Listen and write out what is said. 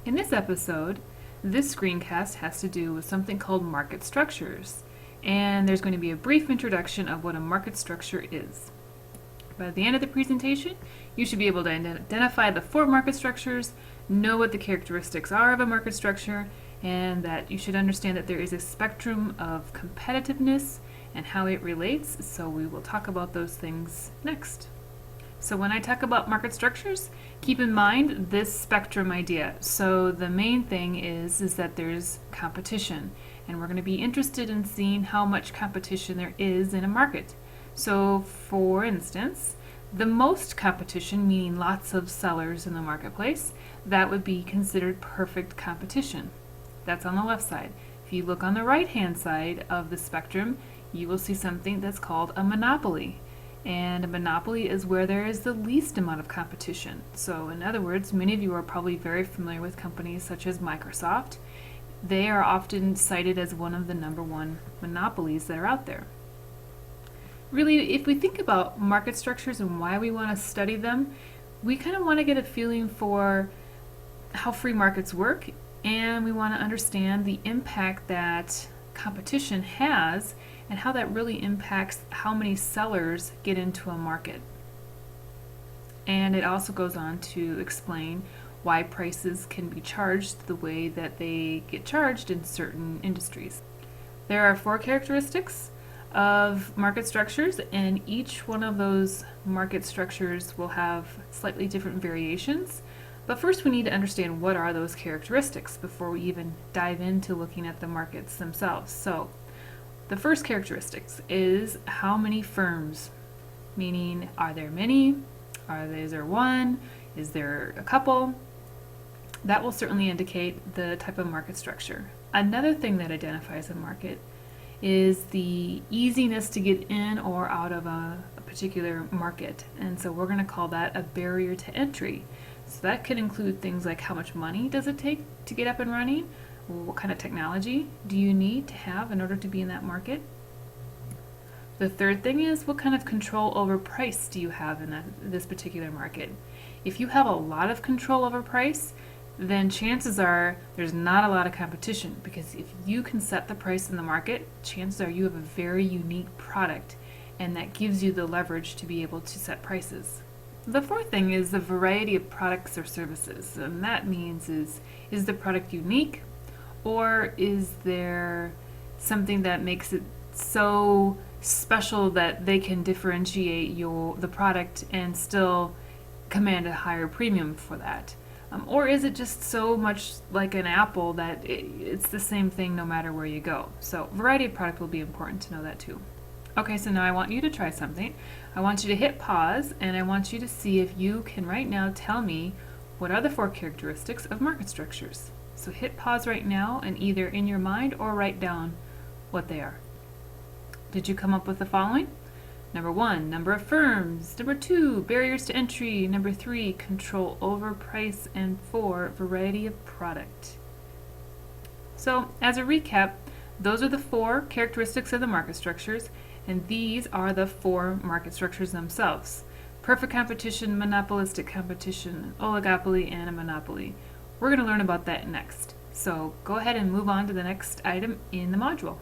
In this episode, this screencast has to do with something called market structures, and there's going to be a brief introduction of what a market structure is. By the end of the presentation, you should be able to identify the 4 market structures, know what the characteristics are of a market structure, and that you should understand that there is a spectrum of competitiveness and how it relates, so we will talk about those things next. So when I talk about market structures, keep in mind this spectrum idea. So the main thing is that there's competition, and we're going to be interested in seeing how much competition there is in a market. So for instance, the most competition, meaning lots of sellers in the marketplace, that would be considered perfect competition. That's on the left side. If you look on the right-hand side of the spectrum, you will see something that's called a monopoly. And a monopoly is where there is the least amount of competition. So in other words, many of you are probably very familiar with companies such as Microsoft. They are often cited as one of the #1 monopolies that are out there. Really, if we think about market structures and why we want to study them, we kind of want to get a feeling for how free markets work, and we want to understand the impact that competition has and how that really impacts how many sellers get into a market. And it also goes on to explain why prices can be charged the way that they get charged in certain industries. There are 4 characteristics of market structures, and each one of those market structures will have slightly different variations. But first we need to understand what are those characteristics before we even dive into looking at the markets themselves. So the first characteristics is how many firms, meaning are there many, is there one, is there a couple? That will certainly indicate the type of market structure. Another thing that identifies a market is the easiness to get in or out of a particular market, and so we're going to call that a barrier to entry. So that could include things like how much money does it take to get up and running, what kind of technology do you need to have in order to be in that market. The third thing is what kind of control over price do you have in this particular market. If you have a lot of control over price, then chances are there's not a lot of competition, because if you can set the price in the market, chances are you have a very unique product, and that gives you the leverage to be able to set prices. The fourth thing is the variety of products or services, and that means is the product unique, or is there something that makes it so special that they can differentiate the product and still command a higher premium for that? Or is it just so much like an Apple that it's the same thing no matter where you go? So variety of product will be important to know that too. Okay, so now I want you to try something. I want you to hit pause, and I want you to see if you can right now tell me what are the 4 characteristics of market structures. So hit pause right now and either in your mind or write down what they are. Did you come up with the following? Number 1, number of firms. Number 2, barriers to entry. Number 3, control over price. And 4, variety of product. So as a recap, those are the 4 characteristics of the market structures, and these are the 4 market structures themselves: perfect competition, monopolistic competition, oligopoly, and a monopoly. We're going to learn about that next. So go ahead and move on to the next item in the module.